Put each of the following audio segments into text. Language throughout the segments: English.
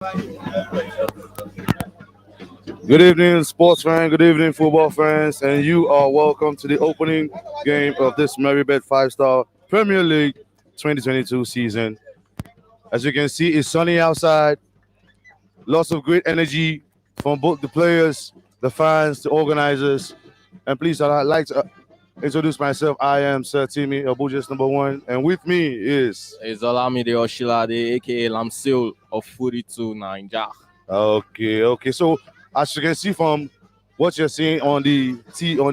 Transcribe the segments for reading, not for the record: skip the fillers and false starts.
Good evening, sports fans. Good evening, football fans, and you are welcome to the opening game of this Merrybet 5-Star Premier League 2022 season. As you can see, it's sunny outside. Lots of great energy from both the players, the fans, the organizers. And please, I'd like to introduce myself. I am Sir Timmy, Abuja's number one, and with me is. It's Olamide Oshilade, aka Lamsil of 42 Ninja. Okay. So as you can see from what you're seeing on the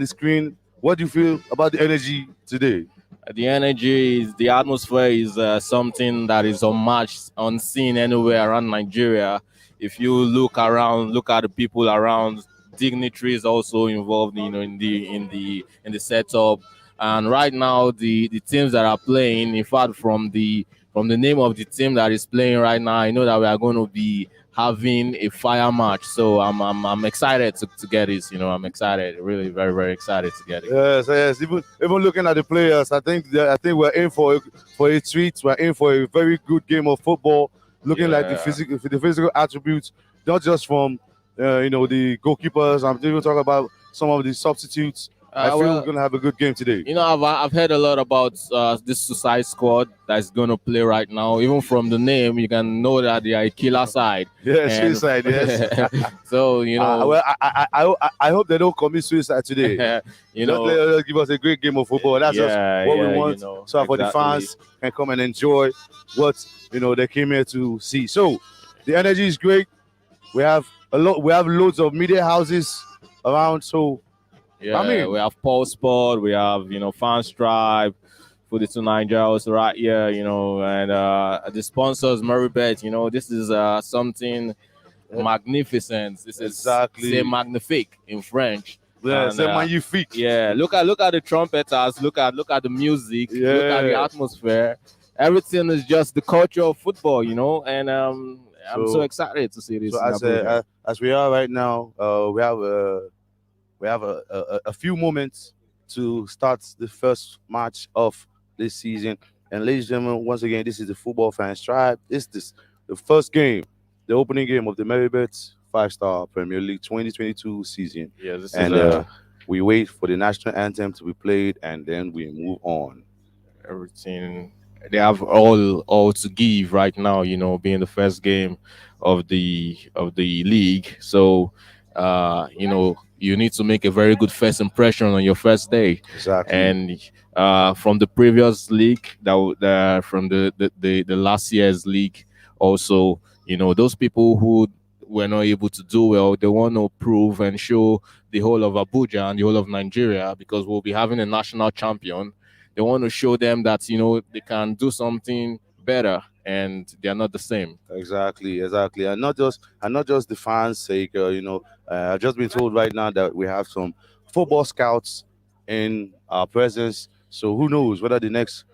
screen, what do you feel about the energy today? The energy is the atmosphere is something that is unmatched, unseen anywhere around Nigeria. If you look around, look at the people around, dignitaries also involved, in the setup. And right now, the teams that are playing, in fact, from the name of the team that is playing right now, I know that we are going to be having a fire match. So I'm excited to get this. I'm excited, really very very excited to get it. Yes. Even looking at the players, I think we're in for a treat. We're in for a very good game of football. Looking like the physical attributes, not just from the goalkeepers. I'm even talking about some of the substitutes. I feel we're gonna have a good game today. I've heard a lot about this Suicide Squad that's going to play right now. Even from the name, you can know that they are a killer side. Yes, suicide. Yes. So well, I hope they don't commit suicide today. Just give us a great game of football. That's just what we want. So for the fans can come and enjoy what they came here to see. So the energy is great. We have loads of media houses around. So we have Paul Sport, we have Fans Tribe, 42 Nigeria also right here, and the sponsors Merrybet. This is something magnificent. This is c'est magnifique in French. Yeah, c'est magnifique. Yeah, look at the trumpeters, look at the music, look at the atmosphere. Everything is just the culture of football, and I'm so excited to see this. So as we are right now, we have a few moments to start the first match of this season. And ladies and gentlemen, once again, this is the Football Fans Tribe. This is the first game, the opening game of the Merrybet 5-Star Premier League 2022 season. Yeah, we wait for the National Anthem to be played, and then we move on. Everything they have all to give right now, being the first game of the league. So you need to make a very good first impression on your first day. Exactly. And from the previous league, from the last year's league, also, those people who were not able to do well, they want to prove and show the whole of Abuja and the whole of Nigeria, because we'll be having a national champion. They want to show them that they can do something better, and they are not the same. Exactly, and not just the fans' sake. I've just been told right now that we have some football scouts in our presence. So who knows whether the next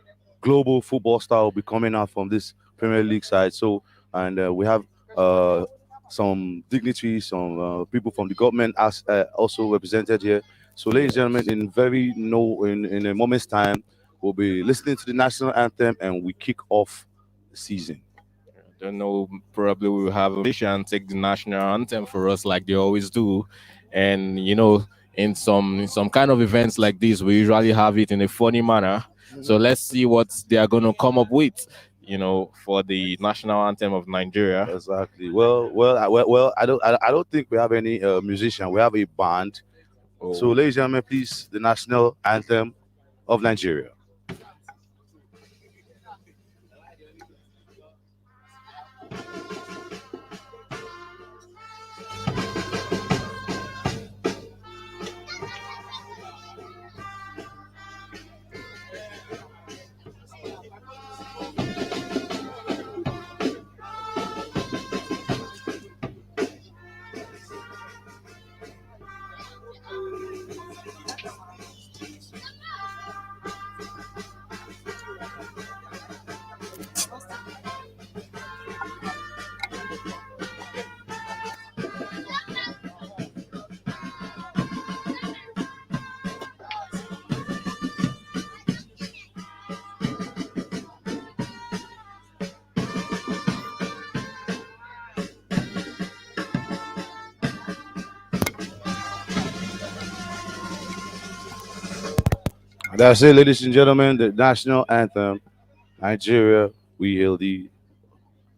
global football star will be coming out from this Premier League side. So and we have some dignitaries, some people from the government as also represented here. So, ladies and gentlemen, in a moment's time, we'll be listening to the national anthem and we kick off the season. I don't know, probably we'll have a musician take the national anthem for us like they always do. And in some kind of events like this, we usually have it in a funny manner. So let's see what they are going to come up with, for the national anthem of Nigeria. Exactly. Well, I don't think we have any musician. We have a band. Oh. So, ladies and gentlemen, please, the national anthem of Nigeria. That's it, ladies and gentlemen. The national anthem, Nigeria, we hail thee.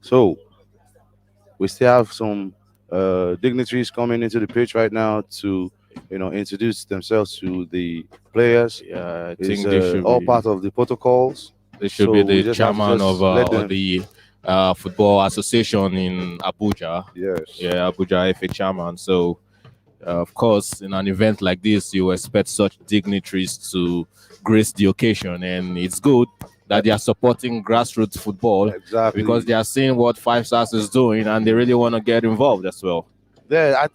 So we still have some dignitaries coming into the pitch right now to, introduce themselves to the players. Yeah, I Is think they should all be part of the protocols. they should be So we the just have to chairman just let of them. the football association in Abuja. Yes, Yeah, Abuja FA chairman. So of course, in an event like this, you expect such dignitaries to grace the occasion, and it's good that they are supporting grassroots football because exactly. they are seeing what Five Stars is doing, and they really want to get involved as well. Yeah, I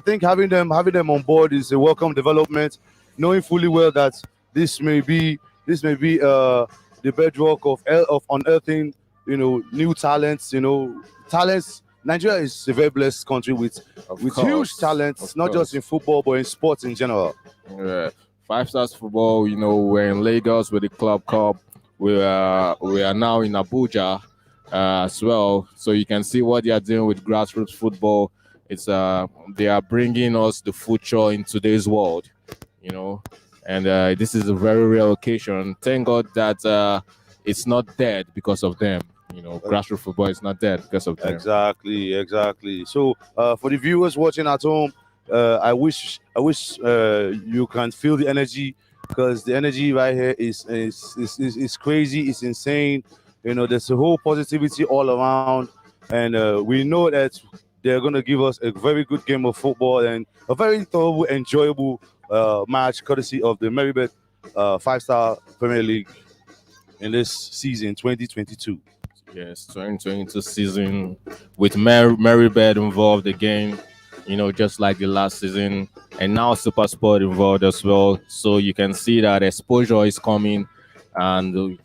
think having them on board is a welcome development, knowing fully well that this may be the bedrock of unearthing, new talents. Talents. Nigeria is a very blessed country with Of huge course, talents, of not just course. in football but in sports in general. Yeah. Five Stars football, we're in Lagos with the Club Cup. We are now in Abuja as well. So you can see what they are doing with grassroots football. It's they are bringing us the future in today's world, you know. And this is a very rare occasion. Thank God that it's not dead because of them. Grassroots football is not dead because of them. Exactly. So for the viewers watching at home, I wish you can feel the energy, because the energy right here is crazy. It's insane. There's a whole positivity all around, and we know that they're gonna give us a very good game of football and a very thorough, enjoyable match, courtesy of the Merrybet 5-star Premier League in this season 2022. Yes, 2022 season with Merrybet involved again, just like the last season, and now SuperSport involved as well. So you can see that exposure is coming. And you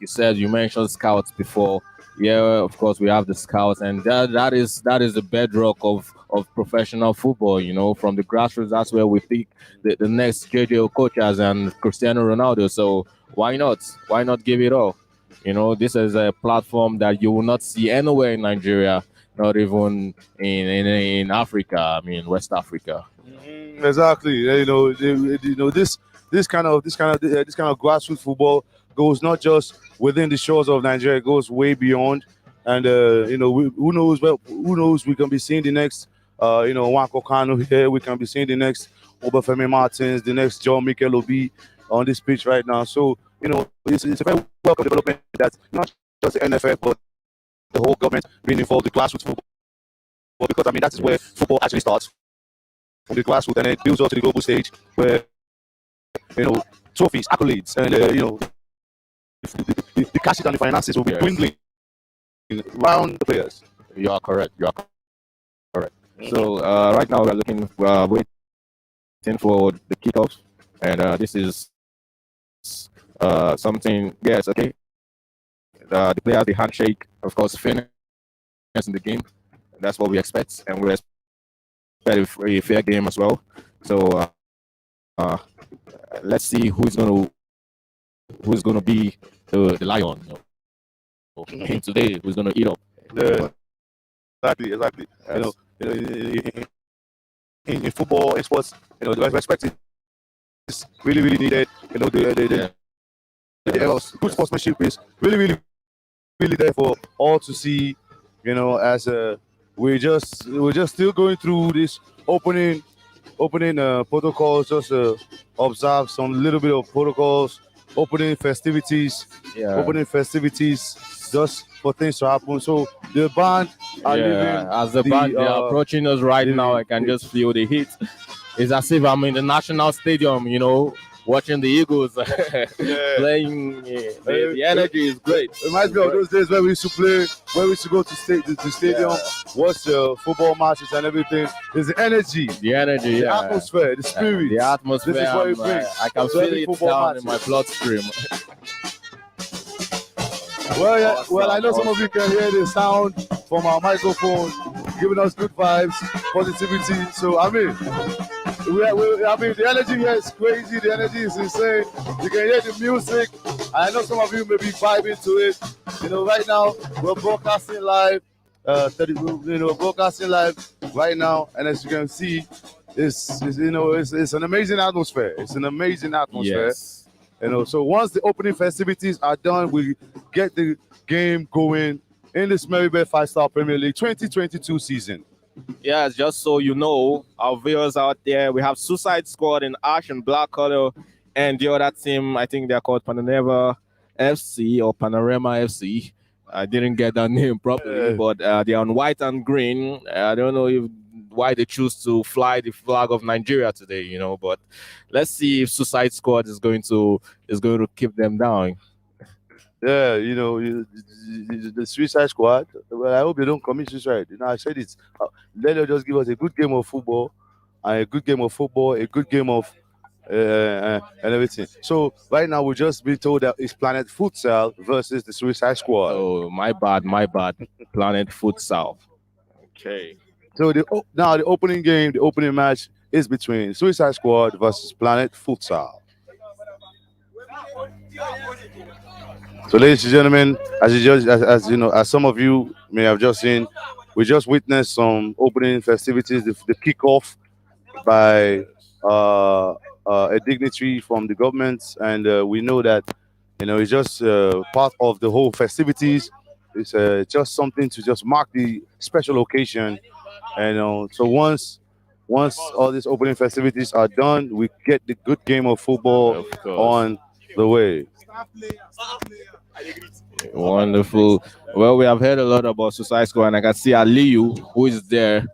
mentioned scouts before. Yeah, of course we have the scouts, and that is the bedrock of professional football. From the grassroots, that's where we pick the next JJ coaches and Cristiano Ronaldo. So why not? Why not give it all? This is a platform that you will not see anywhere in Nigeria, not even in Africa. I mean, West Africa. Exactly. This kind of grassroots football goes not just within the shores of Nigeria; it goes way beyond. And who knows? Well, who knows? We can be seeing the next, Wako Kano here. We can be seeing the next Obafemi Martins, the next John Mikel Obi on this pitch right now. So it's a very welcome development that not just the NFL but the whole government being involved in grassroots football, because I mean that is where Yes. football actually starts, from the grassroots, and it builds up to the global stage where trophies, accolades, and the cash and the finances will be Yes. dwindling around the players. You are correct. You are correct. So right now we are waiting for the kickoffs, and this is something. Yes, okay. The players, the handshake, of course, fairness in the game. That's what we expect, and we expect a fair game as well. So uh, let's see who's gonna be the lion. Today, who's gonna eat up? The, exactly. Yes. In football, in sports, the respect is really, really needed. Good sportsmanship is really, really, really there for all to see. As we're just still going through this opening protocols, just observe some little bit of protocols, opening festivities, Yeah. just for things to happen. So the band are leaving. As the band they are approaching us right now, I can just feel the heat. It's as if I'm in the national stadium, watching the Eagles playing. The energy is great. It reminds me of those days where we used to play, where we used to go to the stadium, watch football matches and everything. There's the energy, The energy, the atmosphere, the spirit. the atmosphere. This is what it brings. I can So feel every it football down match. in my bloodstream. Well, yeah, Awesome, well, I know some of you can hear the sound from our microphone, giving us good vibes, positivity. So I mean, the energy here is crazy. The energy is insane. You can hear the music. I know some of you may be vibing to it. Right now we're broadcasting live. Broadcasting live right now, and as you can see, it's an amazing atmosphere. It's an amazing atmosphere. Yes. So once the opening festivities are done, we get the game going in this Merrybet 5 Star Premier League 2022 season. Yes, just so you know, our viewers out there, we have Suicide Squad in ash and black color, and the other team, I think they're called Panorama FC or Panorama FC. I didn't get that name properly, but they're on white and green. I don't know why they choose to fly the flag of Nigeria today, but let's see if Suicide Squad is going to keep them down. Yeah, the Suicide Squad. Well, I hope they don't commit suicide. I said it. Let them just give us a good game of football, and a good game of football, a good game of and everything. So right now we just been told that it's Planet Futsal versus the Suicide Squad. Oh, my bad. Planet Futsal. Okay. So now the opening match is between Suicide Squad versus Planet Futsal. So, ladies and gentlemen, as some of you may have just seen, we just witnessed some opening festivities, the kickoff by a dignitary from the government, and we know that it's just part of the whole festivities. It's just something to just mark the special occasion, and so once all these opening festivities are done, we get the good game of football on the way. Wonderful. Well, we have heard a lot about Suicide Squad, and I can see Aliyu, who is there,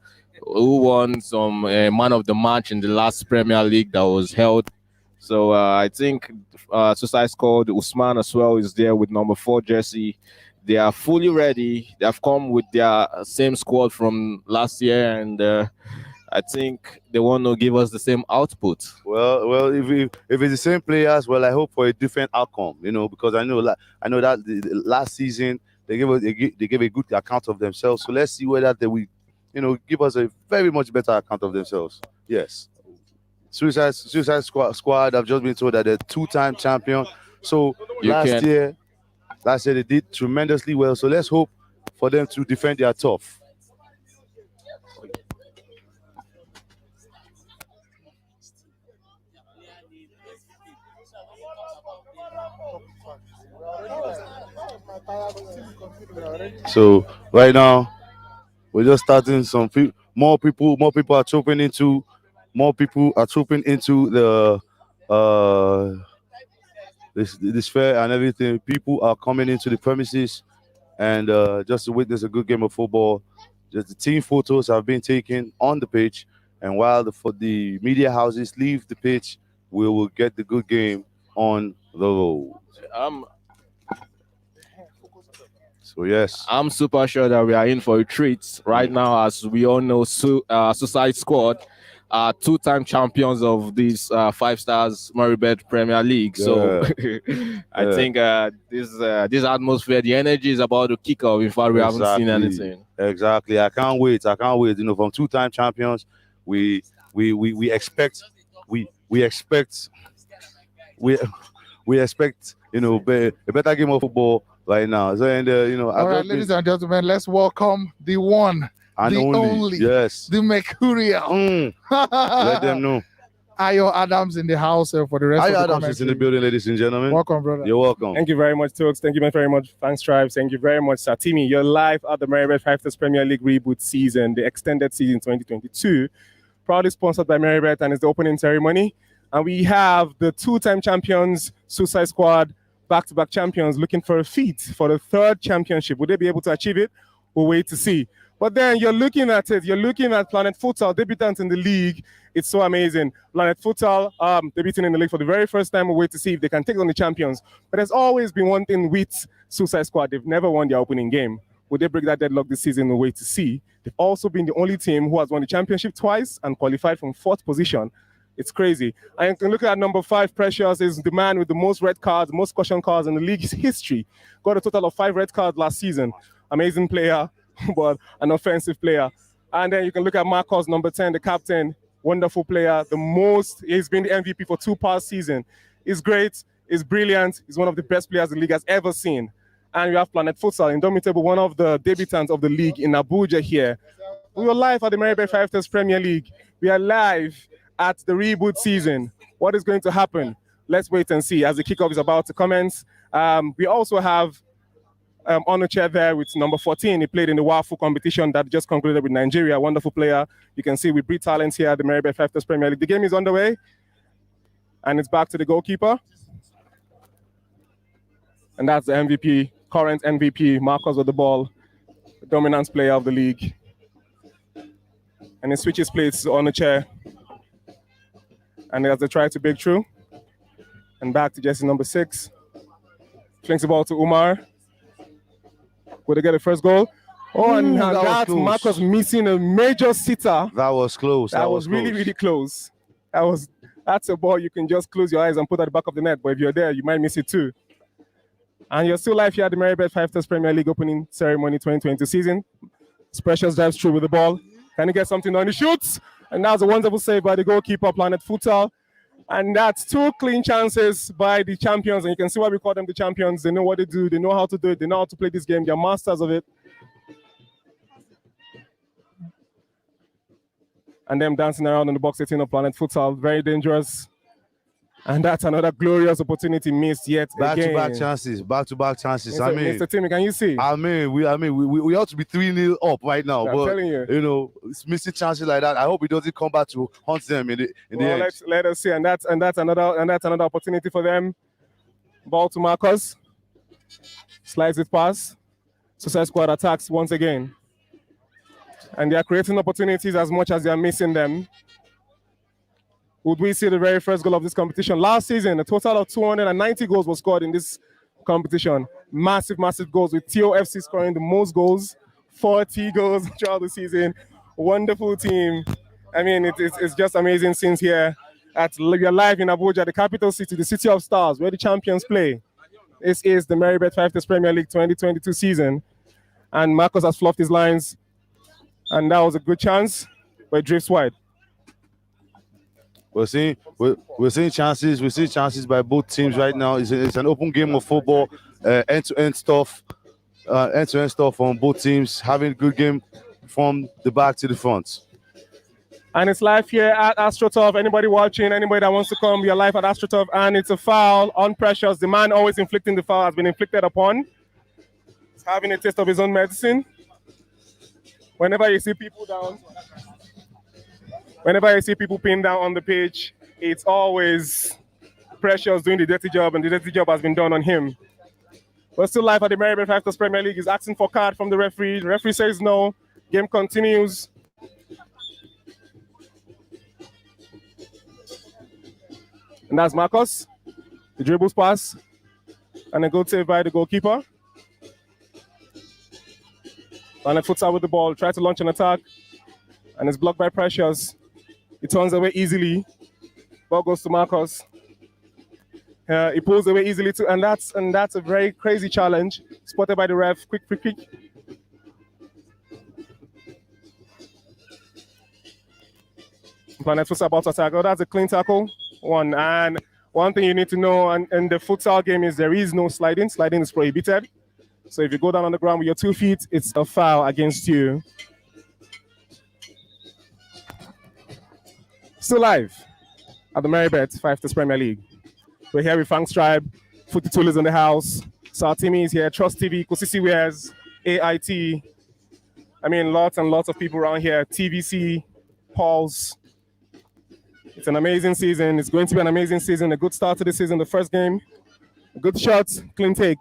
who won some man of the match in the last Premier League that was held. So I think Suicide Squad, Usman as well is there with number 4 jersey. They are fully ready. They have come with their same squad from last year, and I think they want to give us the same output. Well, if it's the same players, well, I hope for a different outcome. Because I know that the last season they gave a good account of themselves. So let's see whether they will, give us a very much better account of themselves. Yes. Suicide Squad. I've just been told that they're 2-time champion. So last year they did tremendously well. So let's hope for them to defend their turf. So right now we're just starting. More people are trooping into the this fair and everything. People are coming into the premises and just to witness a good game of football. Just the team photos have been taken on the pitch, and while the media houses leave the pitch, we will get the good game on the road. So yes, I'm super sure that we are in for a treat right now. As we all know, Suicide Squad are 2-time champions of this 5 Stars Merrybet Premier League. Yeah. So I think this atmosphere, the energy is about to kick off. In fact, we haven't seen anything. Exactly. I can't wait. From 2-time champions, we expect a better game of football right now. So, all right, ladies and gentlemen, let's welcome the one, the only, yes, the Mercurial. Let them know. Ayo Adams in the house for the rest of the Adams is in the building, ladies and gentlemen. Welcome, brother. You're welcome. Thank you very much, Tokes. Thank you very much, Fans Tribe. Thank you very much, Satimi. You're live at the Merrybet5Stars Premier League reboot season, the extended season 2022. Proudly sponsored by Merrybet, and it's the opening ceremony. And we have the 2-time champions, Suicide Squad, back-to-back champions, looking for a feat for the 3rd championship. Would they be able to achieve it? We'll wait to see. But then you're looking at Planet Futsal, debutant in the league. It's so amazing. Planet Futsal debuting in the league for the very first time. We'll wait to see if they can take on the champions. But there's always been one thing with Suicide Squad. They've never won their opening game. Would they break that deadlock this season? We'll wait to see. They've also been the only team who has won the championship twice and qualified from 4th position. It's crazy. And you can look at number 5, Precious, is the man with the most red cards, most caution cards in the league's history. Got a total of 5 red cards last season. Amazing player, but an offensive player. And then you can look at Marcos, number 10, the captain, wonderful player. He's been the MVP for 2 past seasons. He's great, he's brilliant, he's one of the best players the league has ever seen. And you have Planet Futsal, indomitable, one of the debutants of the league in Abuja here. We are live at the Merrybet5Stars Premier League. We are live at the reboot season. What is going to happen? let's wait and see as the kickoff is about to commence. We also have on a chair there with number 14. He played in the WAFU competition that just concluded with Nigeria. Wonderful player. You can see we breed talents here at the Merrybet5Stars Premier League. The game is underway, and it's back to the goalkeeper. And that's the MVP, current MVP, Marcus with the ball, the dominant player of the league. And he switches plates on the chair. And as they try to break through. And back to jersey number 6. Flings the ball to Umar. Will they get the first goal? Oh, and that's Marcus missing a major sitter. That was close. That was really, really close. That's a ball you can just close your eyes and put at the back of the net. But if you're there, you might miss it too. And you're still live here at the Merrybet5Stars Premier League opening ceremony 2022 season. Precious drives through with the ball. Can he get something on? He shoots. And that's a wonderful save by the goalkeeper, Planet Futsal. And that's 2 clean chances by the champions. And you can see why we call them the champions. They know what they do. They know how to do it. They know how to play this game. They're masters of it. And them dancing around in the box 18 of Planet Futsal. Very dangerous. And that's another glorious opportunity missed yet again. Back-to-back chances. Back-to-back chances. Mr. Timmy, can you see? We ought to be 3-0 up right now. I'm telling you. You know, it's missing chances like that. I hope he doesn't come back to haunt them in the end. Let us see. And that's another opportunity for them. Ball to Marcus. Slides it past. Suicide Squad attacks once again. And they are creating opportunities as much as they are missing them. Would we see the very first goal of this competition? Last season, a total of 290 goals was scored in this competition. Massive, massive goals, with TOFC scoring the most goals, 40 goals throughout the season. Wonderful team. I mean, it's just amazing scenes here. You're live in Abuja, the capital city, the city of stars, where the champions play. This is the Merrybet5Stars Premier League 2022 season. And Marcus has fluffed his lines. And that was a good chance, but it drifts wide. We're seeing chances. We're seeing chances by both teams right now. It's an open game of football, end-to-end stuff on both teams. Having a good game from the back to the front. And it's live here at Astro Turf. Anybody watching, anybody that wants to come, we are live at Astro Turf. And it's a foul on Precious. The man always inflicting the foul has been inflicted upon. He's having a taste of his own medicine. Whenever you see people pinned down on the pitch, it's always Precious doing the dirty job, and the dirty job has been done on him. We're still live at the Merrybet5Stars Premier League. He's asking for a card from the referee. The referee says no. Game continues. And that's Marcus. The dribbles pass. And a good save by the goalkeeper. Planet Futsal with the ball. Try to launch an attack. And it's blocked by Precious. He turns away easily. Ball goes to Marcus. He pulls away easily too, and that's a very crazy challenge. Spotted by the ref. Quick free kick. Planet Futsal about to attack. Oh, that's a clean tackle. And one thing you need to know in the futsal game is there is no sliding. Sliding is prohibited. So if you go down on the ground with your 2 feet, it's a foul against you. Still live at the Merrybet5Stars Premier League. We're here with Fang Stripe, Footy Tool is in the house, Satimi is here, Trust TV, Kosisi Wears, AIT. I mean, lots and lots of people around here, TVC, Pauls. It's an amazing season. It's going to be an amazing season. A good start to the season, the first game. A good shot, clean take.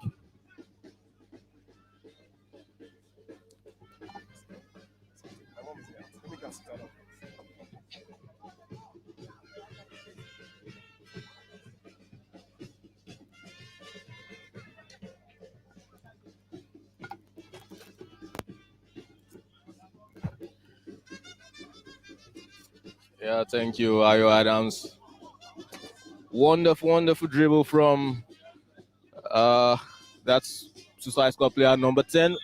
Yeah, thank you, Ayo Adams. Wonderful, wonderful dribble from that's Suicide Squad player number 10.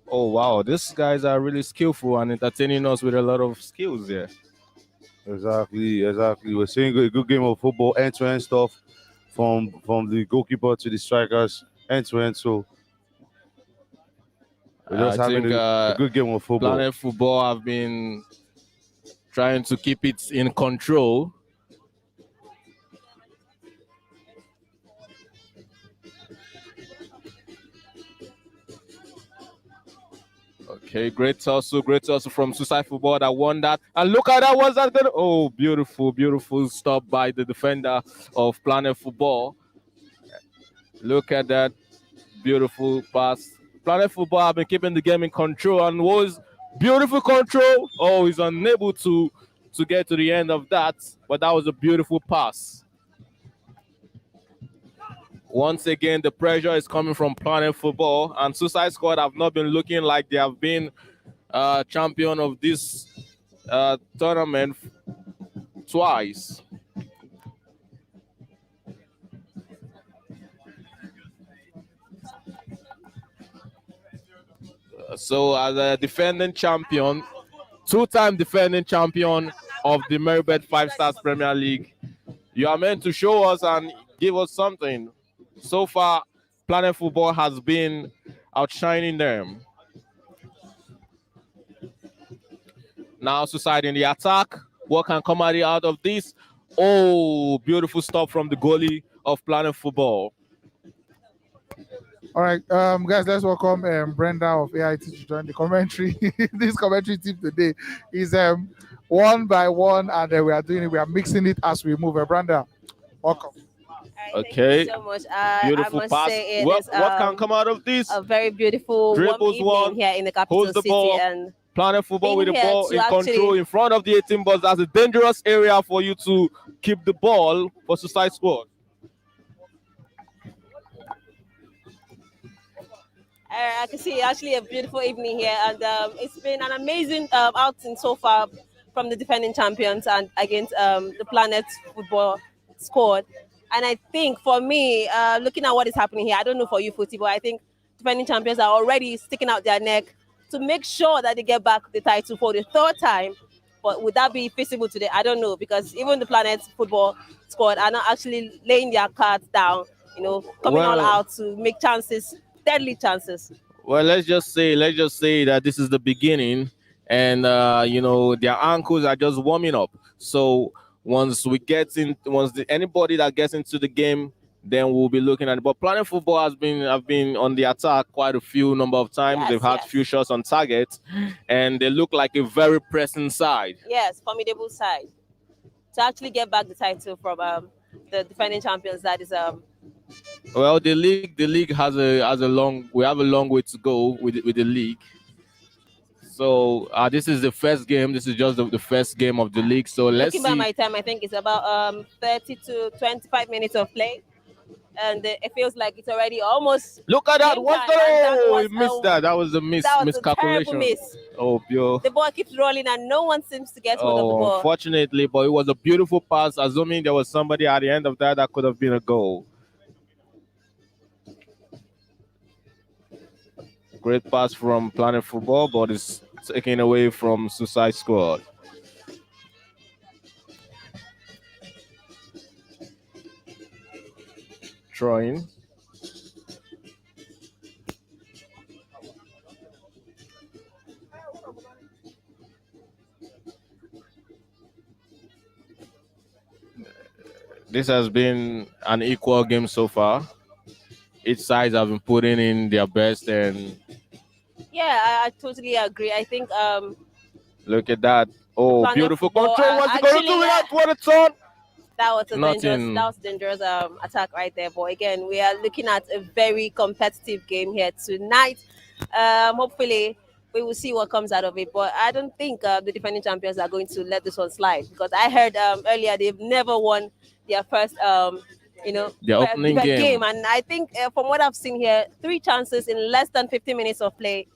Oh, wow. These guys are really skillful and entertaining us with a lot of skills here. Exactly. We're seeing a good game of football, end-to-end stuff from the goalkeeper to the strikers, end-to-end. So we're just having a good game of football. Planet Football have been trying to keep it in control. Okay, great tussle from Suicide Football that won that. And look at that, what's that gonna? Oh, beautiful, beautiful stop by the defender of Planet Football. Look at that beautiful pass. Planet Football have been keeping the game in control and was beautiful control. Oh, he's unable to get to the end of that, but that was a beautiful pass. Once again, the pressure is coming from Planet Football, and Suicide Squad have not been looking like they have been champion of this tournament twice. So as a defending champion, two-time defending champion of the Merrybet5Stars Premier League, you are meant to show us and give us something. So far, Planet Football has been outshining them. Now Suicide in the attack. What can come out of this? Oh, beautiful stop from the goalie of Planet Football. All right, guys, let's welcome Brenda of AIT to join the commentary. This commentary team today is one by one, and we are mixing it as we move. Brenda, welcome. Okay, thank you so much. beautiful I must pass. say What can come out of this? A very beautiful Dribbles warm evening here in the capital holds the city, ball. and Planet Football with the being here ball to in control actually- in front of the 18 box. That's a dangerous area for you to keep the ball for Suicide Squad. I can see actually a beautiful evening here, and it's been an amazing outing so far from the defending champions and against the Planet Football squad. And I think for me, looking at what is happening here, I don't know for you, Footy, but I think defending champions are already sticking out their neck to make sure that they get back the title for the third time. But would that be feasible today? I don't know, because even the Planet Football squad are not actually laying their cards down, coming all out to make chances, deadly chances. Well, let's just say that this is the beginning, and their ankles are just warming up. So once anybody that gets into the game, then we'll be looking at it. But Planet Football have been on the attack quite a few number of times. Yes, They've had few shots on target, and they look like a very pressing side. Yes, formidable side. To actually get back the title from the defending champions, that is Well, the league has a long way to go with the league. So this is the first game. This is just the first game of the league. So let's looking see. by my time, I think it's about 30 to 25 minutes of play, and it feels like it's already almost. Look at that! game What's time, and that? Oh, was he missed that. That was a miscalculation. A miss. Oh, pure. The ball keeps rolling, and no one seems to get hold of the ball. Unfortunately, but it was a beautiful pass. Assuming there was somebody at the end of that could have been a goal. Great pass from Planet Football, but it's taken away from Suicide Squad. Throwing. This has been an equal game so far. Each side have been putting in their best, and yeah, I totally agree. I think look at that. Oh, Planet beautiful Football, control. What's it going to do with that? What a turn! that was a dangerous attack right there. But again, we are looking at a very competitive game here tonight. Hopefully, we will see what comes out of it. But I don't think the defending champions are going to let this one slide, because I heard earlier they've never won their first The opening game. And I think from what I've seen here, 3 chances in less than 15 minutes of play.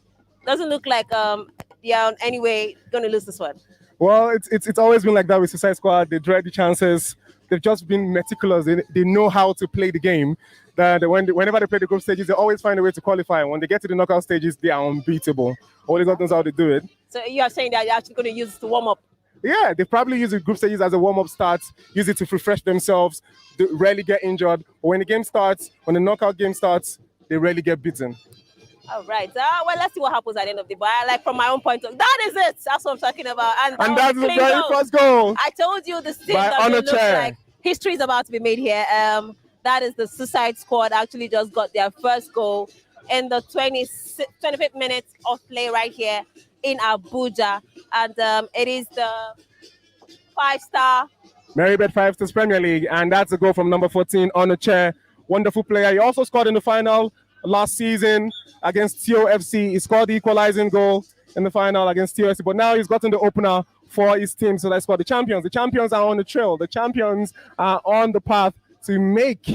Doesn't look like they are in any way going to lose this one. Well, it's always been like that with Suicide Squad. They dread the chances. They've just been meticulous. They know how to play the game. That whenever they play the group stages, they always find a way to qualify. When they get to the knockout stages, they are unbeatable. Only God knows how they do it. So you are saying that you're actually going to use it to warm up? Yeah, they probably use the group stages as a warm-up start, use it to refresh themselves. They rarely get injured. But when the game starts, when the knockout game starts, they rarely get beaten. All right. Well, let's see what happens at the end of the day. But from my own point of view, that is it. That's what I'm talking about. And that's the clean very goal. first goal. I told you the scene By that Honor looks Chair. like history is about to be made here. That is the Suicide Squad actually just got their first goal in the 25th minute of play right here in Abuja. And it is the 5-star Merrybet5Stars Premier League, and that's a goal from number 14 on the chair. Wonderful player. He also scored in the final last season against TOFC. He scored the equalizing goal in the final against TOFC, but now he's gotten the opener for his team. So that's for the champions. The champions are on the trail. The champions are on the path to make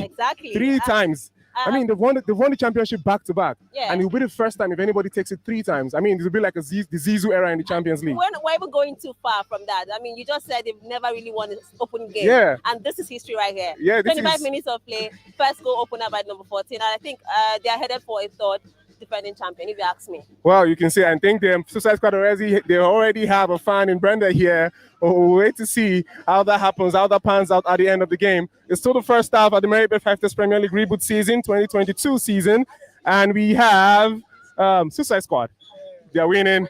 three times. I mean, they've won the championship back to back, and it'll be the first time if anybody takes it 3 times. I mean, it'll be like the Zizou era in the Champions League. We're even going too far from that. I mean, you just said they've never really won an open game, and this is history right here. 25 minutes of play, first goal opener by number 14, and I think they are headed for a third defending champion, if you ask me. Well, you can see, I think the Suicide Squad already have a fan in Brenda here. We'll wait to see how that happens, how that pans out at the end of the game. It's still the first half of the Merrybet5Stars Premier League reboot season, 2022 season, and we have Suicide Squad. They're winning.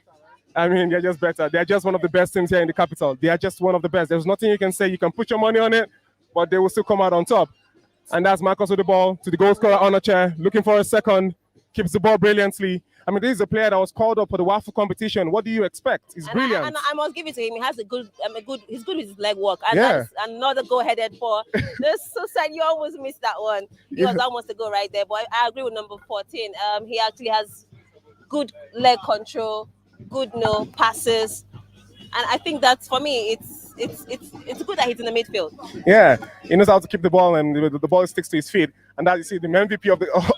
I mean, they're just better. They're just one of the best teams here in the capital. They are just one of the best. There's nothing you can say. You can put your money on it, but they will still come out on top. And that's Marcus with the ball to the goal scorer on a chair, looking for a second. Keeps the ball brilliantly. I mean, this is a player that was called up for the WAFU competition. What do you expect? He's brilliant. And I must give it to him. He has he's good with his leg work. And that's another go-headed for this Suicide. You almost missed that one. It was almost a go right there. But I agree with number 14. He actually has good leg control, good passes. And I think that's, for me, it's good that he's in the midfield. Yeah, he knows how to keep the ball, and the ball sticks to his feet. And that, you see, the MVP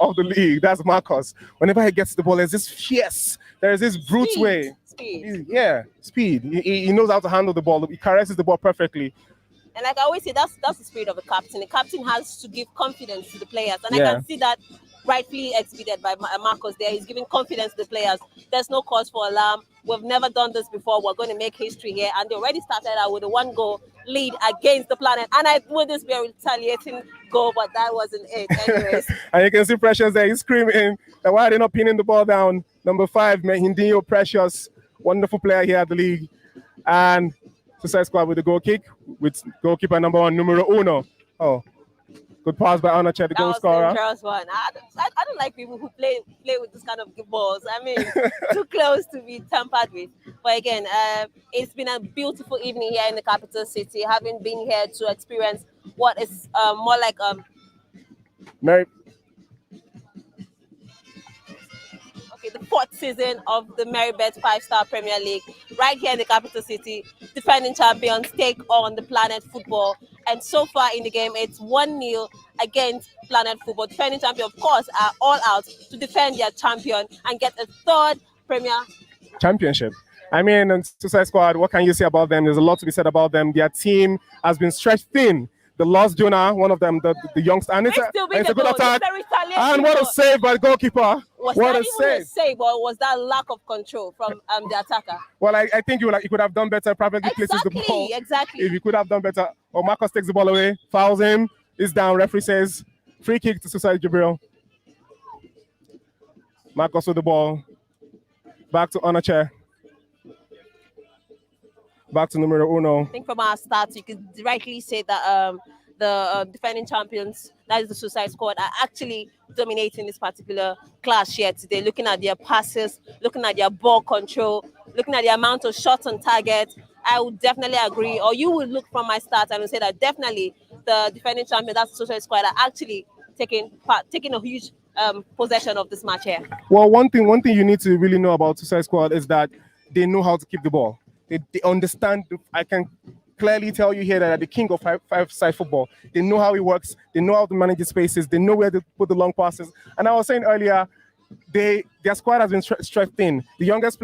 of the league, that's Marcos. Whenever he gets the ball, there's this fierce, there's this brute way. Speed. Speed. He knows how to handle the ball. He caresses the ball perfectly. And like I always say, that's the spirit of the captain. The captain has to give confidence to the players. And I can see that rightfully exhibited by Marcos there. He's giving confidence to the players. There's no cause for alarm. We've never done this before. We're going to make history here. And they already started out with a 1-goal lead against the Planet. And I would this be a retaliating goal, but that wasn't it. Anyways. And you can see Precious there. He's screaming that why are they not pinning the ball down? Number 5, Hindinho Precious. Wonderful player here at the league. And Suicide Squad with the goal kick with goalkeeper number 1, numero uno. Oh, good pass by Onache, the goal scorer. One. I don't like people who play with this kind of balls. I mean, too close to be tampered with. But again, it's been a beautiful evening here in the capital city, having been here to experience what is more like the 4th season of the Merrybet 5-Star Premier League, right here in the capital city. Defending champions take on the Planet Football, and so far in the game, it's 1-0 against Planet Football. Defending champion, of course, are all out to defend their champion and get a 3rd Premier Championship. I mean, Suicide Squad, what can you say about them? There's a lot to be said about them. Their team has been stretched thin. The lost Jonah, one of them, the youngster, and it's a good attack. And what a save by the goalkeeper! What a save! Or was that lack of control from the attacker? Well, I think he could have done better. Probably places the ball. Exactly. If he could have done better. Or Marcus takes the ball away, fouls him. Is down. Referee says free kick to Suicide Jibril. Marcus with the ball. Back to Onache. Back to numero uno. I think from our start, you could rightly say that the defending champions, that is the Suicide Squad, are actually dominating this particular clash here today. Looking at their passes, looking at their ball control, looking at the amount of shots on target, I would definitely agree. Or you would look from my start and say that definitely the defending champion, that's the Suicide Squad, are actually taking a huge possession of this match here. Well, one thing you need to really know about Suicide Squad is that they know how to keep the ball. They understand. I can clearly tell you here that they're the king of five-side football. They know how it works. They know how to manage the spaces. They know where to put the long passes. And I was saying earlier, their squad has been stretched thin. The youngest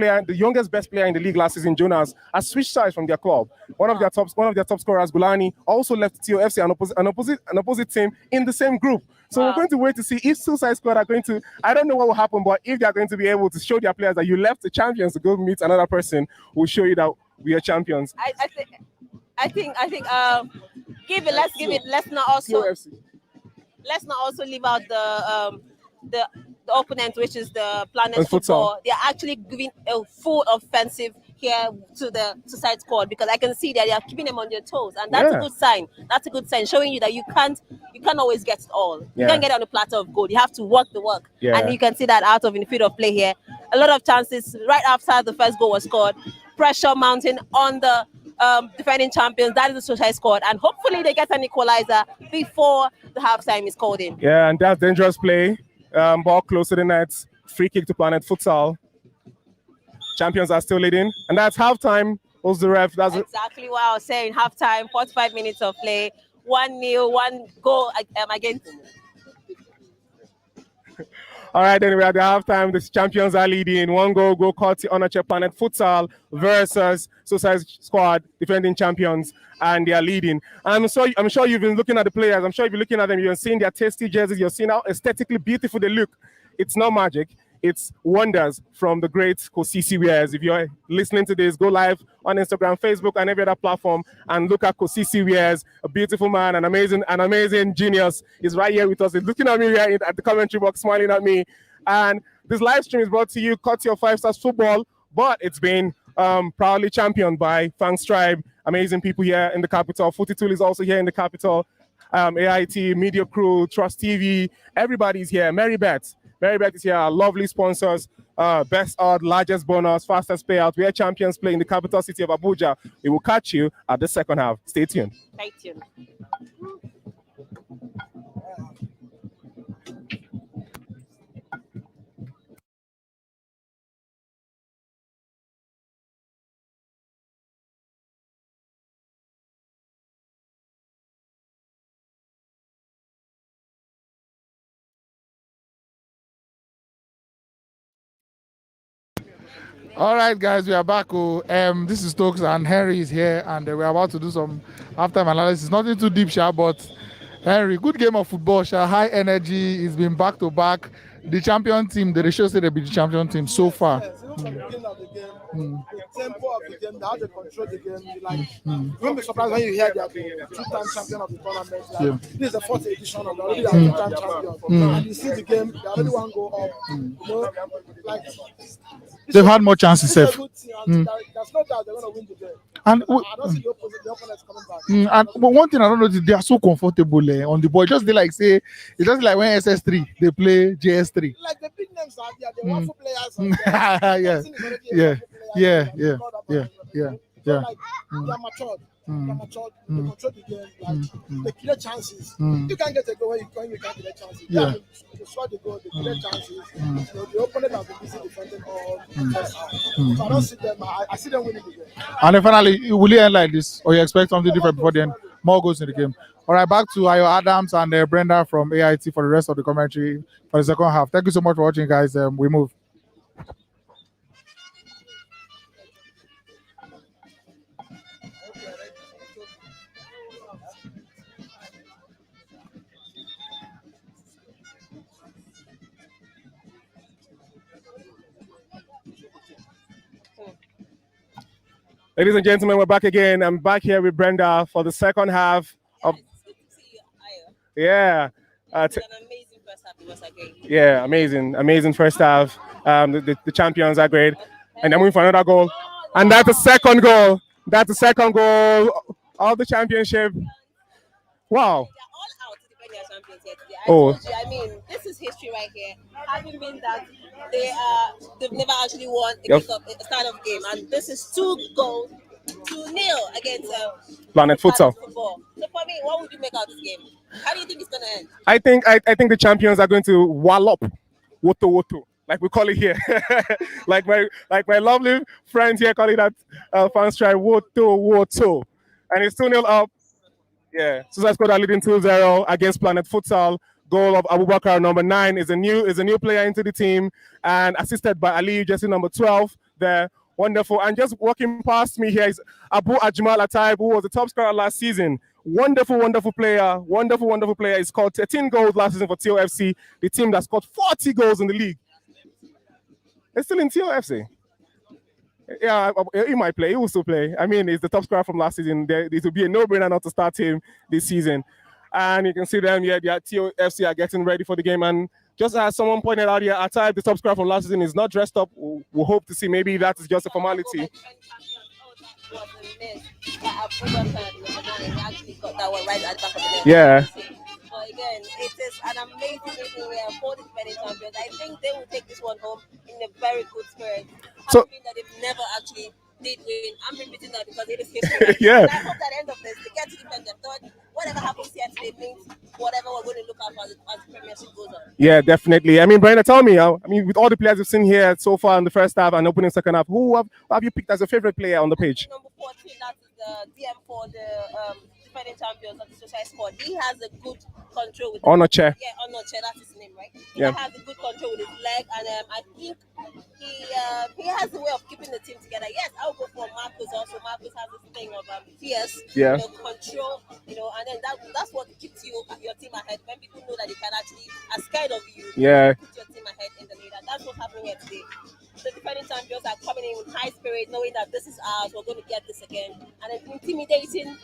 best player in the league last season, Jonas, has switched sides from their club. One of their top scorers, Gulani, also left TOFC, an opposite team in the same group. So we're going to wait to see if Suicide Squad are going to. I don't know what will happen, but if they are going to be able to show their players that you left the champions to go meet another person, we'll show you that we are champions. I think. Give it. Let's give it. Let's not also leave out the opponent, which is the Planet Football. They're actually giving a full offensive here to the side squad, because I can see that they are keeping them on their toes, and that's a good sign. That's a good sign, showing you that you can't always get it all. You can't get on a platter of gold. You have to work the work, and you can see that out of in the field of play here. A lot of chances right after the first goal was scored. Pressure mounting on the defending champions. That is the suicide squad, and hopefully they get an equalizer before the halftime is called in. Yeah, and that's dangerous play. Ball close to the net. Free kick to Planet Futsal. Champions are still leading, and that's halftime. Who's the ref? That's exactly what I was saying. Halftime, 45 minutes of play, 1-0, 1 goal against. All right, then we're at the halftime. The champions are leading. 1 goal, Courty Onache Planet Futsal versus Suicide Squad, defending champions, and they are leading. I'm sure you've been looking at the players. I'm sure you've been looking at them. You're seeing their tasty jerseys. You're seeing how aesthetically beautiful they look. It's not magic. It's wonders from the great Kosisi Wears. If you're listening to this, go live on Instagram, Facebook, and every other platform and look at Kosisi Wears, a beautiful man, an amazing genius. He's right here with us. He's looking at me here at the commentary box, smiling at me. And this live stream is brought to you, courtesy of 5Stars Football, but it's been proudly championed by Fangs Tribe. Amazing people here in the capital. Footy Tool is also here in the capital. AIT, Media Crew, Trust TV, everybody's here. Merrybet is here, our lovely sponsors. Best odds, largest bonus, fastest payout. We are champions play in the capital city of Abuja. We will catch you at the second half. Stay tuned. Stay tuned. All right, guys, we are back. This is Stokes, and Henry is here, and we're about to do some halftime analysis. Nothing too deep, but Henry, good game of football, high energy. It's been back to back. The champion team, the ratio said they be the champion team so far. The tempo of the game, how they control the game. You won't be surprised when you hear they are the two-time champion of the tournament. This is the 4th edition of the already two-time champion. And you see the game, they already want to go up. They've had more chances. There's no doubt they're going to win the game. And I don't see the opponents coming back. And but one thing I don't know is they are so comfortable on the ball. Just they like say it's just like when SS3 they play JS3. Like the big names are there, the wonderful players. Yeah. They are matured. They control the game. They create chances. You can't get a goal when you can't create chances. They score the goal, they create chances. The opponent has been busy defending all first half. So I don't see them. I see them winning the game. And then finally, will you end like this, or you expect something different before the end? More goals in the game. All right, back to Ayo Adams and Brenda from AIT for the rest of the commentary for the second half. Thank you so much for watching, guys. We move. Ladies and gentlemen, we're back again. I'm back here with Brenda for the second half of. Yeah. It's an amazing first half once again. Yeah, amazing first half. The champions are great, and then we for another goal, and that's the second goal. That's the second goal of the championship. Wow. I mean, this is history right here. Having been that they've never actually won a start of game, and this is 2-0 against Planet Futsal. Football. So for me, what would you make out of this game? How do you think it's gonna end? I think the champions are going to wallop Woto, like we call it here. like my lovely friends here call it that Fangs Tribe Woto. And it's 2-0 up. Yeah. Suicide Squad are leading 2-0 against Planet Futsal. Goal of Abubakar, number 9, is a new player into the team, and assisted by Ali, jersey number 12. There, wonderful. And just walking past me here is Abu Ajmal Ataib, who was the top scorer last season. Wonderful player. Wonderful player. He scored 13 goals last season for TOFC, the team that scored 40 goals in the league. It's still in TOFC. Yeah, he might play. He will still play. I mean, he's the top scorer from last season. It will be a no-brainer not to start him this season. And you can see them, the TOFC are getting ready for the game. And just as someone pointed out here, our type, the top scorer from last season, is not dressed up. We'll hope to see. Maybe that is just a formality. Yeah. But again, it is an amazing evening here for the defending champions. I think they will take this one home in a very good spirit. So that they've never actually did win. I'm repeating that because it is history. Yeah. And I hope at the end of this, they get to defend their third. Whatever happens here today means whatever we're going to look at as the Premiership goes on. Yeah, definitely. I mean, Brenda, tell me, with all the players we've seen here so far in the first half and opening second half, who have you picked as your favorite player on the page? Number 14, that is the DM for the defending champions of the Suicide Squad. He has a good control with Onoche. Yeah, Onoche, that's his name, right? Yeah. He has a good control with his leg, and I think he has a way of keeping the team together. Yes, I'll go for Marcus also. Marcus has this thing of fierce, Yeah. Control, and then that's what keeps your team ahead. When people know that they can actually are scared of you, Yeah. put your team ahead in the lead, and that's what's happening here today. The defending champions are coming in with high spirit, knowing that this is ours, we're going to get this again. And it's intimidating.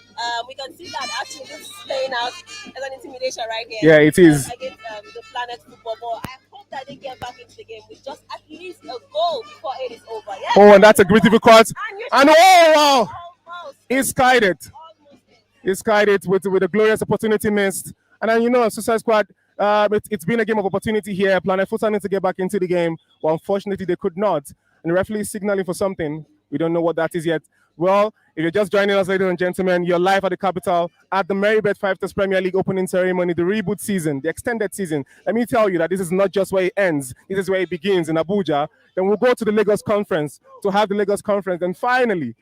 We can see that actually this is playing out as an intimidation right here. Yeah, it is. Against the Planet Football Ball. I hope that they get back into the game with just at least a goal before it is over. Yes? Oh, and that's a great difficult. And oh, wow. Almost. He's skied it. Almost. He's skied it with a glorious opportunity missed. And then, Suicide Squad, it's been a game of opportunity here. Planet Football needs to get back into the game. Well, unfortunately, they could not. And the referee is signaling for something. We don't know what that is yet. Well, if you're just joining us, ladies and gentlemen, you're live at the capital at the Merrybet5Stars Premier League opening ceremony, the reboot season, the extended season. Let me tell you that this is not just where it ends. This is where it begins in Abuja. Then we'll go to the Lagos conference to have the Lagos conference. And finally,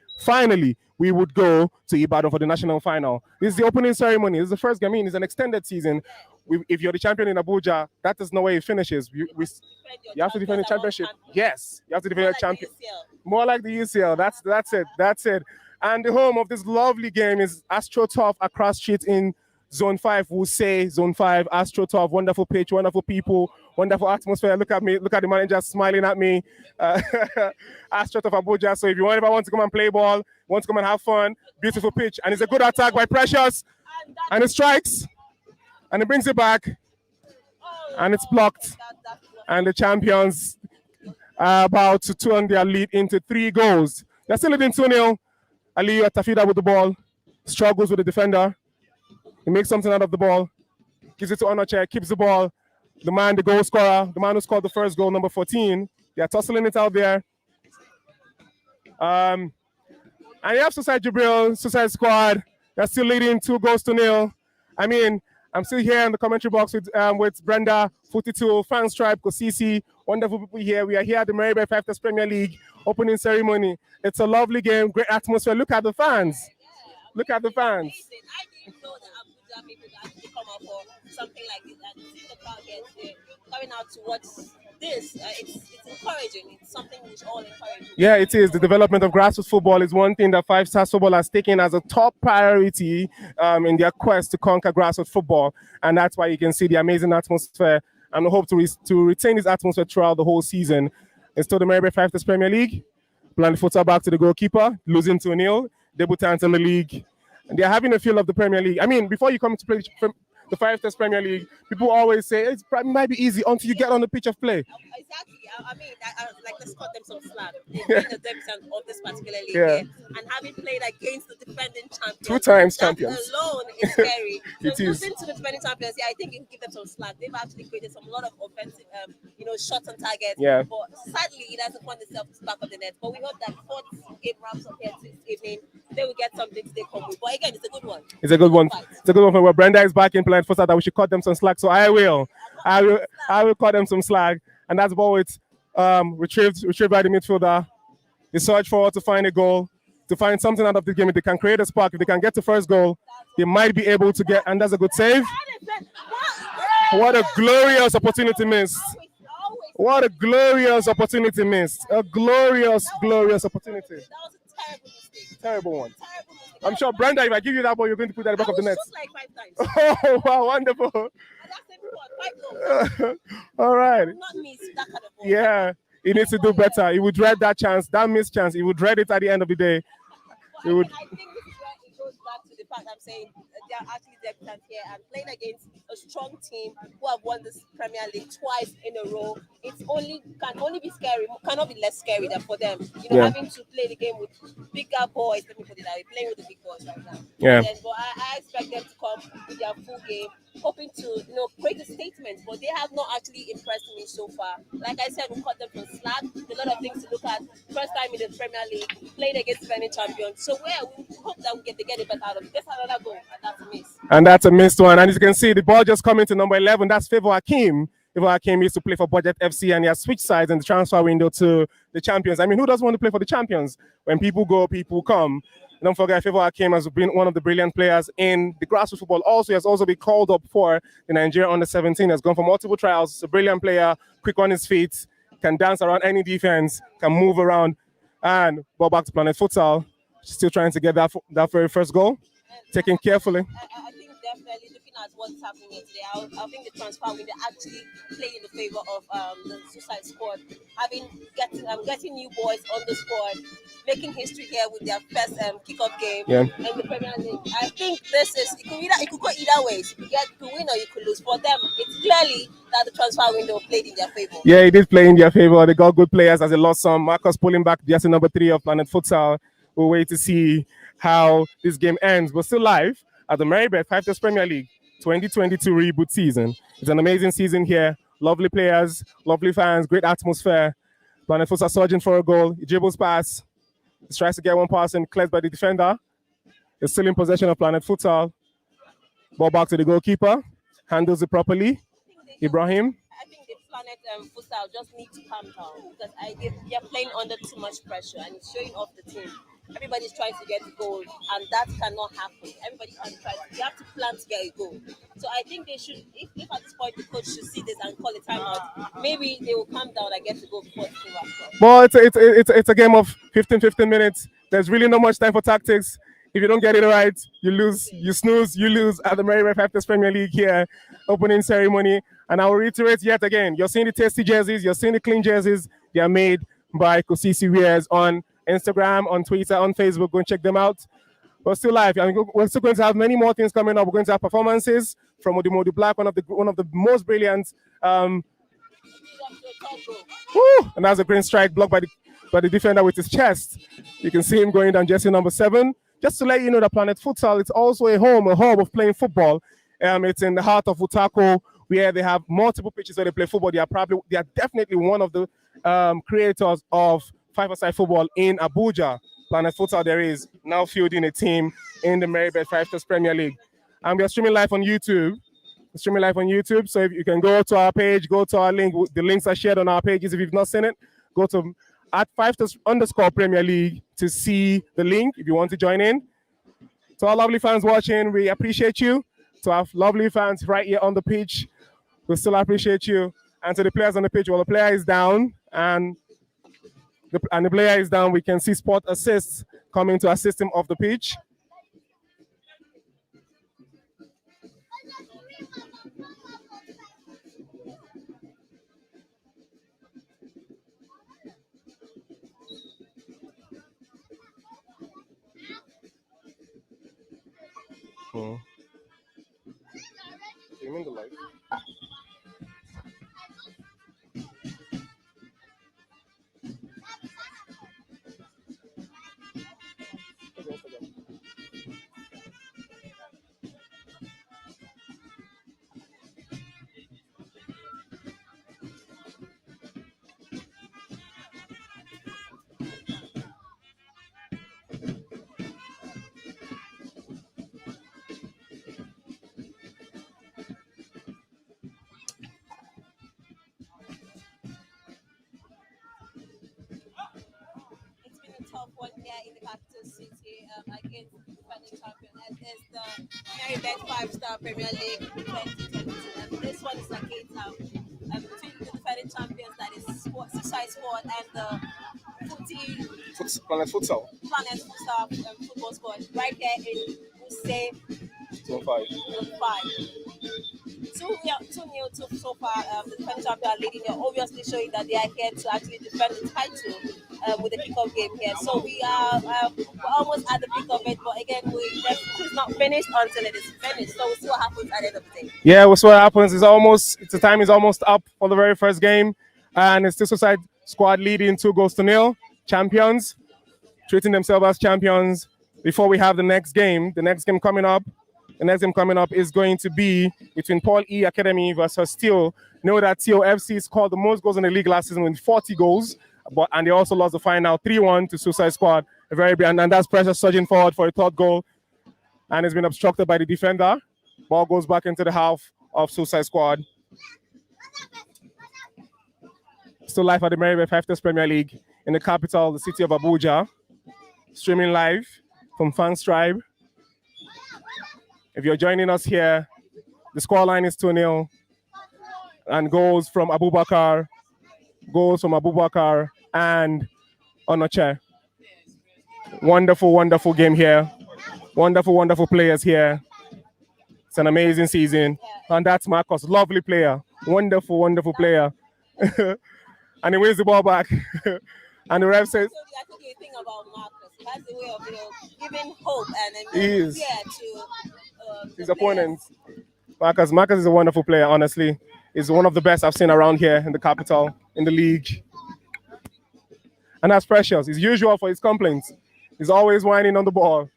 we would go to Ibadan for the national final. This is the opening ceremony. This is the first game. I mean, it's an extended season. If you're the champion in Abuja, that is no way it finishes. You have to defend the championship. Yes, you have to defend your champion. More like the UCL. That's it. And the home of this lovely game is Astro Turf across street in Zone 5. Wuse Zone 5, Astro Turf. Wonderful pitch, wonderful people, wonderful atmosphere. Look at me. Look at the manager smiling at me. Astro Turf Abuja. So if you want to come and play ball, want to come and have fun, beautiful pitch. And it's a good attack by Precious. And it strikes. And it brings it back. And it's blocked. And the champions are about to turn their lead into 3 goals. They're still leading 2-0. Aliyu Tafida with the ball. Struggles with the defender. He makes something out of the ball. Gives it to Onoche. Keeps the ball. The goal scorer. The man who scored the first goal, number 14. They are tussling it out there. And you have Suicide Squad. They're still leading 2-0. I mean, I'm still here in the commentary box with Brenda, 42, Fans Tribe, Kosisi, wonderful people here. We are here at the Merrybet5Stars Premier League opening ceremony. It's a lovely game, great atmosphere. Look at the fans. Look at the fans. I didn't know that Abuja people actually come out for something like this. And seeing the crowd here today, coming out to watch this, it's encouraging. It's something which all encouraging. Yeah, it is. The development of grassroots football is one thing that 5-Stars Football has taken as a top priority in their quest to conquer grassroots football. And that's why you can see the amazing atmosphere and hope to retain this atmosphere throughout the whole season. It's still the Merrybet5Stars Premier League. Plan footer back to the goalkeeper, losing 2-0, debutant in the league. And they're having a feel of the Premier League. I mean, before you come to play the 5-Stars Premier League, people always say it might be easy until you get on the pitch of play. Exactly. I mean, let's cut them some slack. They've been the debutant of this particular league, and having played against the defending champions, 2 times champions alone is scary. It so is. losing to the defending champions, I think you can give them some slack. They've actually created a lot of offensive, shots on target. Yeah. But sadly, it hasn't won itself to back of the net. But we hope that before this game wraps up here this evening, they will get something to take home with. But again, it's a good one. It's a good one. It's a good one for where Brenda is back in playing for that we should cut them some slack. So I will cut them some slack. And that's ball with retrieved by the midfielder. They search forward to find a goal, to find something out of the game. If they can create a spark, if they can get to first goal, they might be able to get, and that's a good save. What a glorious opportunity missed. What a glorious opportunity missed. A glorious opportunity. That was a terrible mistake. Terrible one. I'm sure, Brenda, if I give you that ball, you're going to put that at the back of the net. Just like 5 times. Oh, wow, wonderful. And that's 5 goals. All right. Not miss that kind of ball. Yeah, he needs to do better. He would dread that chance, that missed chance. He would dread it at the end of the day. He would. I think this is where it goes back to the fact, I'm saying they are actually debutants here and playing against a strong team who have won this Premier League twice in a row. It's can only be scary, cannot be less scary than for them. Having to play the game with bigger boys. Let me put it that way, playing with the big boys right now. Yeah. But I expect them to come with their full game, hoping to create a statement. But they have not actually impressed me so far. Like I said, we caught them from slack. A lot of things to look at. First time in the Premier League, playing against defending champions. So we hope that we get it better out of it. Just another goal, and that's a miss. And that's a missed one. And as you can see, the ball just coming to number 11. That's Favour Hakim. Favour Hakim used to play for Budget FC, and he has switched sides in the transfer window to the champions. I mean, who doesn't want to play for the champions? When people go, people come. Don't forget, Favour Hakim has been one of the brilliant players in the grassroots football. Also, he has also been called up for the Nigerian under-17. Has gone for multiple trials. He's a brilliant player, quick on his feet, can dance around any defense, can move around. And ball back to Planet Futsal. Still trying to get that very first goal. Taken carefully. I think definitely looking at what's happening here today, I think the transfer window actually play in the favor of the Suicide Squad. Getting new boys on the squad, making history here with their first kickoff game in the Premier League. I think it could go either ways. You could win or you could lose. For them, it's clearly that the transfer window played in their favor. Yeah, it did play in their favor. They got good players as they lost some. Marcus pulling back jersey number 3 of Planet Futsal. We'll wait to see how this game ends. But still live at the Merrybet5Stars Premier League 2022 reboot season. It's an amazing season here. Lovely players, lovely fans, great atmosphere. Planet Futsal surging for a goal. He dribbles pass. He tries to get one pass and cleared by the defender. He's still in possession of Planet Futsal. Ball back to the goalkeeper. Handles it properly. Ibrahim. I think the Planet Futsal just need to calm down because they're playing under too much pressure and it's showing off the team. Everybody's trying to get a goal, and that cannot happen. Everybody can try. You have to plan to get a goal. So I think they should, if at this point the coach should see this and call a timeout, maybe they will calm down and get to go before the team wraps up. Well, it's a game of 15 minutes. There's really not much time for tactics. If you don't get it right, you lose. You snooze, you lose at the Merrybet5Stars Premier League here, opening ceremony. And I will reiterate yet again, you're seeing the tasty jerseys, you're seeing the clean jerseys. They are made by Kosisi Wears on Instagram, on Twitter, on Facebook. Go and check them out. We're still live. We're still going to have many more things coming up. We're going to have performances from Odimodu Black, one of the most brilliant. And that's a green strike blocked by the defender with his chest. You can see him going down jersey number 7. Just to let you know that Planet Futsal, it's also a hub of playing football. It's in the heart of Utako, where they have multiple pitches where they play football. They are definitely one of the creators of 5-a-side football in Abuja. Planet Futsal there is now fielding a team in the Merrybet5Stars Premier League. And we are streaming live on YouTube. So if you can go to our page, go to our link. The links are shared on our pages. If you've not seen it, go to @5stars_Premier League to see the link if you want to join in. To our lovely fans watching, we appreciate you. To our lovely fans right here on the pitch, we still appreciate you. And to the players on the pitch, well, the player is down and the player is down. We can see Sport Assists coming to assist him off the pitch. In the light. One here in the capital city against the defending champion. And it's the Merrybet5Stars Premier League 2022. And this one is against between the defending champions, that is Suicide Squad and the Planet Futsal football squad right here in Wuse Zone 5. 2-0 so far. The defending champions are leading. They're obviously showing that they are here to actually defend the title. with the kickoff game here. So we are we're almost at the peak of it, but again, this is not finished until it is finished. So we'll see what happens at the end of the day. Yeah, we'll see what happens. The time is almost up for the very first game, and it's the Suicide Squad leading 2-0. Champions, treating themselves as champions. Before we have the next game coming up. The next game coming up is going to be between Paul E Academy versus Steel. Know that TOFC scored the most goals in the league last season with 40 goals, and they also lost the final 3-1 to Suicide Squad. And that's pressure surging forward for a third goal, and it's been obstructed by the defender. Ball goes back into the half of Suicide Squad. Still live at the Merrybet5Stars Premier League in the capital, the city of Abuja. Streaming live from Fans Tribe. If you're joining us here, the scoreline is 2-0. And goals from Abubakar and Onoche. Wonderful, wonderful game here. Wonderful, wonderful players here. It's an amazing season. And that's Marcos, lovely player. Wonderful, wonderful player. And he wins the ball back. And the ref says... I think you think about Marcus. He has a way of giving hope and to his opponents. Marcus is a wonderful player, honestly. He's one of the best I've seen around here in the capital, in the league. And that's Precious. It's usual for his complaints. He's always whining on the ball.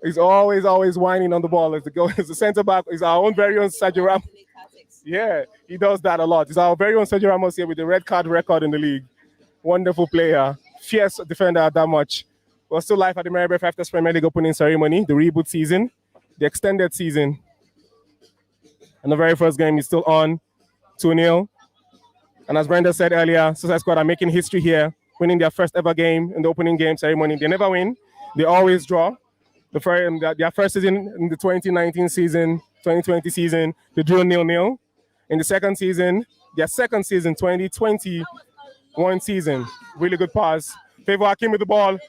He's always whining on the ball. As the center back, is our own very own Sergio Ramos. Yeah, he does that a lot. He's our very own Sergio Ramos here with the red card record in the league. Wonderful player. Fierce defender at that much. We're still live at the Merrybet5Stars Premier League opening ceremony, the reboot season, the extended season. And the very first game is still on, 2-0. And as Brenda said earlier, Suicide Squad are making history here, winning their first ever game in the opening game ceremony. They never win. They always draw. Their first season in the 2019 season, 2020 season, they drew 0-0. In the second season, 2021 season, really good pass. Favor Hakim with the ball.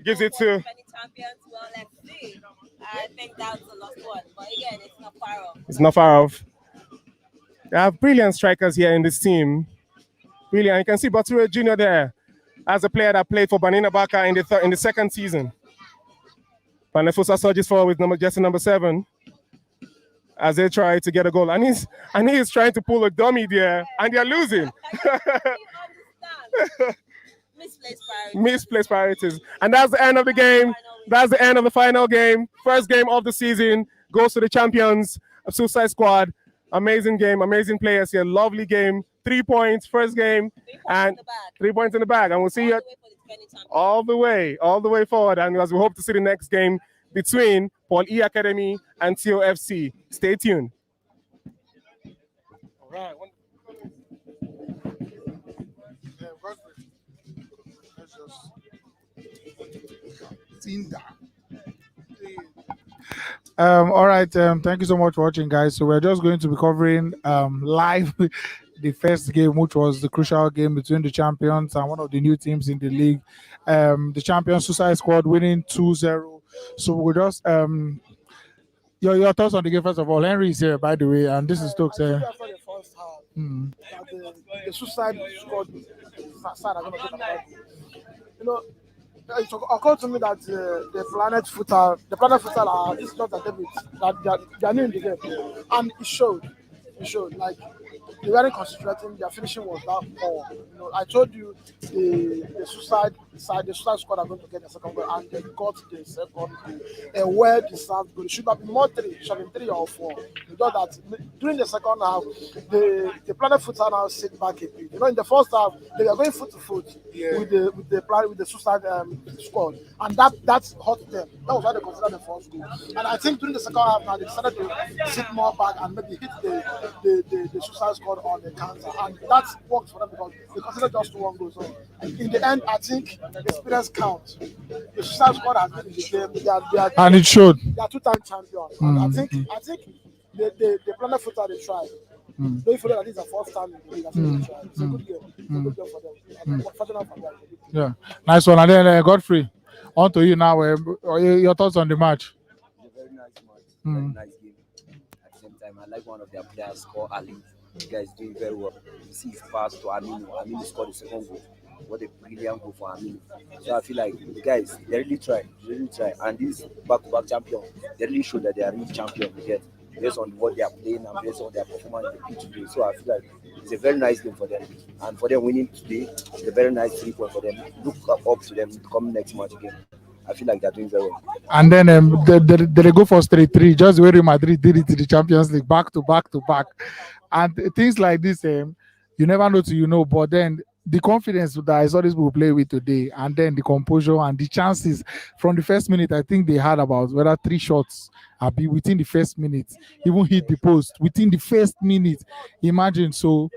Gives it to... I think that's a lost one, but again, it's not far off. It's not far off. They have brilliant strikers here in this team. Brilliant. You can see Bature Jr. there as a player that played for Banina Baka in the second season. Panefusa surges forward with jersey number 7 as they try to get a goal. And he's trying to pull a dummy there, and they're losing. Misplaced priorities. And that's the end of the game. That's the end of the final game. First game of the season goes to the champions of Suicide Squad. Amazing game, amazing players here. Lovely game. 3 points, first game, and 3 points in the bag. And we'll see you all the way forward. And as we hope to see the next game between Paul E Academy and TOFC. Stay tuned. All right. All right, thank you so much for watching, guys. So we're just going to be covering live the first game, which was the crucial game between the champions and one of the new teams in the league. The champions Suicide Squad winning 2-0. So we'll just your thoughts on the game first of all. Henry is here, by the way, and this is Stokes. The Suicide Squad side are going to get about. It occurred to me that the Planet Futsal are this is not a debut, that they are new in the game, and it showed. Like they weren't concentrating. Their finishing was that poor. I told you the Suicide Squad are going to get the second goal, and they got the second goal. A well-deserved goal. It should have been more 3. It should have been 3 or 4. You know that during the second half, the Planet Futsal now sit back a bit. In the first half, they were going foot to foot with the Suicide Squad, and that hurt them. That was why they considered the first goal. And I think during the second half, now they decided to sit more back and maybe hit the Suicide Squad on the counter, and that worked for them because they considered just 1 goal. So in the end, I think experience counts. The Suicide Squad has been in the game, and it showed. They are 2-time champions. And I think the Planet Futsal they tried. Don't you forget that this is the first time in the league. They tried. It's a good game. It's a good game for them. Yeah, nice one. And then Godfrey, on to you now. Your thoughts on the match? It's a very nice match. Very nice game. At the same time, I like one of their players called Ali. The guy is doing very well. You see his pass to Aminu. Aminu scored the second goal. what a brilliant goal for Aminu. So I feel like the guys they really try, and this back-to-back champion, they really show that they are real champion. You get based on what they are playing and based on their performance in the pitch today. So I feel like it's a very nice game for them, and for them winning today, it's a very nice 3 point for them. Look up to them coming next match again. I feel like they're doing very well. And then they go for straight three, just the way Real Madrid did it in the Champions League, back to back to back. And things like this, you never know till you know. But then the confidence that I saw these people play with today, and then the composure and the chances from the first minute, I think they had about whether 3 shots be within the first minute, even hit the post within the first minute. Imagine so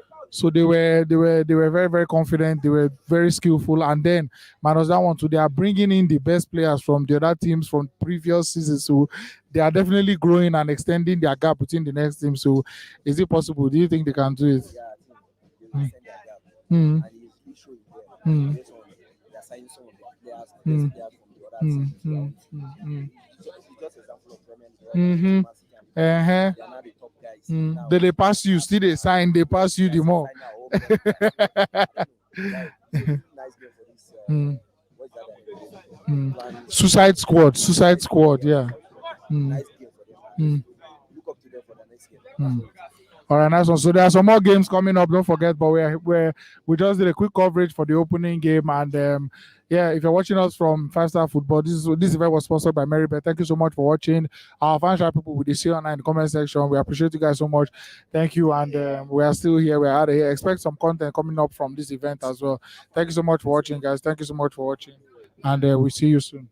they were very very confident. They were very skillful, and then minus that one too, they are bringing in the best players from the other teams from previous seasons. So they are definitely growing and extending their gap between the next team. So is it possible? Do you think they can do it? Yeah, I think they will Mm. extend their gap, and he showed it there. Mm. Based on they are signing some of the players, best players from the other teams. It's just example of Premier League. Right? Mhm. Man City and Liverpool, Uh-huh. they are now the top guys. Now, They pass you, still they sign, they pass you the guys more. sign now, oh, man. Like, it's a nice game for this. Mm. What's that? Mm. Plan- Suicide Squad, yeah. Mm. Nice game for them. Mm. Look up to them for the next game. Mm. All right, nice one. So there are some more games coming up. Don't forget, but we just did a quick coverage for the opening game, and yeah, if you're watching us from 5 Star Football, this event was sponsored by Merrybet. Thank you so much for watching. Our financial people with the see online in the comment section. We appreciate you guys so much. Thank you, and we are still here. We're out of here. Expect some content coming up from this event as well. Thank you so much for watching, guys. Thank you so much for watching, and we'll see you soon.